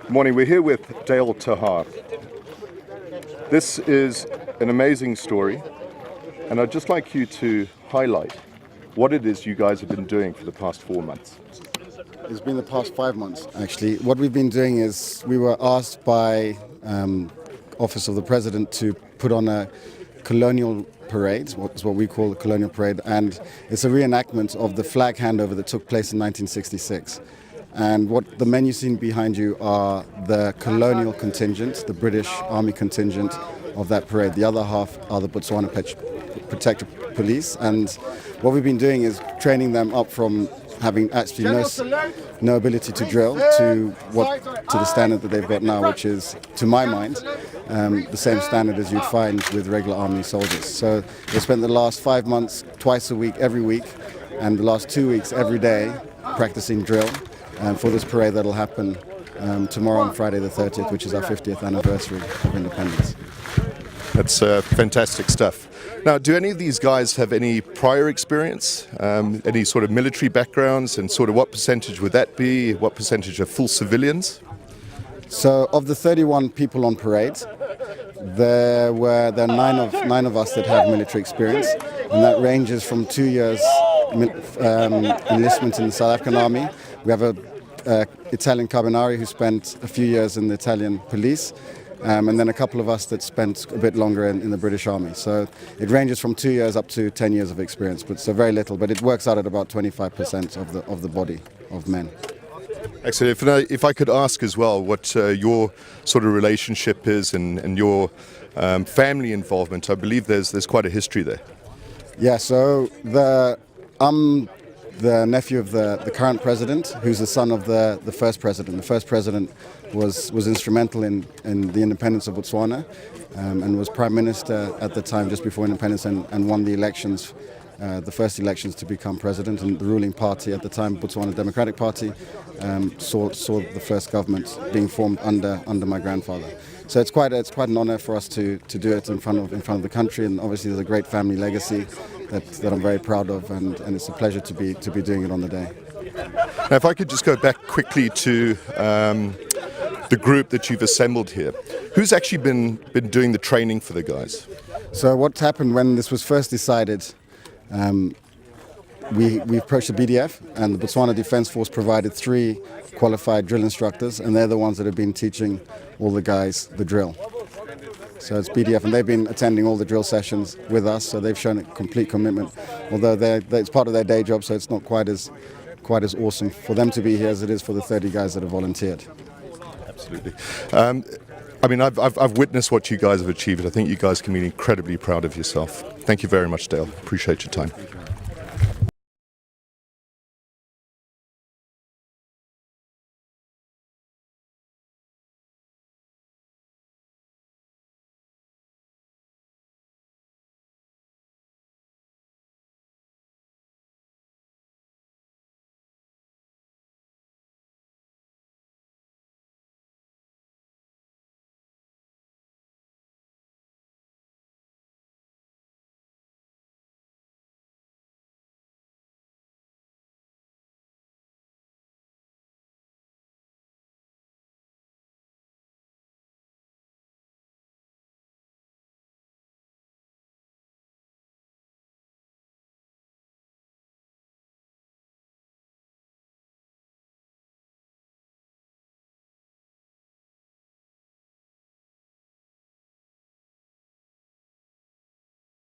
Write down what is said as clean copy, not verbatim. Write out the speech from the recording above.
Morning, we're here with Dale TerHaar. This is an amazing story, and I'd just like you to highlight what it is you guys have been doing for the past 4 months. It's been the past 5 months, actually. What we've been doing is we were asked by Office of the President to put on a colonial parade, what's what we call the colonial parade, and it's a reenactment of the flag handover that took place in 1966. And what the men you see behind you are the colonial contingent, the British Army contingent of that parade. The other half are the Botswana Protector Police, and what we've been doing is training them up from having actually no ability to drill to the standard that they've got now, which is, to my mind, the same standard as you'd find with regular army soldiers. So they spent the last 5 months, twice a week, every week, and the last 2 weeks, every day, practicing drill for this parade that'll happen tomorrow on Friday the 30th, which is our 50th anniversary of independence. That's fantastic stuff. Now, do any of these guys have any prior experience, any sort of military backgrounds, and sort of what percentage would that be? What percentage are full civilians? So of the 31 people on parade, there are nine of us that have military experience, and that ranges from 2 years enlistment in the South African Army. We have an Italian Carabinieri who spent a few years in the Italian police, and then a couple of us that spent a bit longer in the British Army. So it ranges from 2 years up to 10 years of experience, but so very little. But it works out at about 25% of the body of men. Excellent. If I could ask as well what your sort of relationship is and your family involvement. I believe there's quite a history there. Yeah, so I'm the nephew of the current president, who's the son of the first president. The first president was instrumental in the independence of Botswana and was prime minister at the time just before independence and won the elections, the first elections to become president. And the ruling party at the time, Botswana Democratic Party, saw the first government being formed under my grandfather. So it's quite an honour for us to do it in front of the country, and obviously there's a great family legacy that I'm very proud of, and it's a pleasure to be doing it on the day. Now, if I could just go back quickly to the group that you've assembled here, who's actually been doing the training for the guys? So what happened when this was first decided? We approached the BDF, and the Botswana Defence Force provided 3 qualified drill instructors, and they're the ones that have been teaching all the guys the drill. So it's BDF, and they've been attending all the drill sessions with us, so they've shown a complete commitment. Although it's part of their day job, so it's not quite as awesome for them to be here as it is for the 30 guys that have volunteered. Absolutely. I mean, I've witnessed what you guys have achieved. I think you guys can be incredibly proud of yourself. Thank you very much, Dale. Appreciate your time.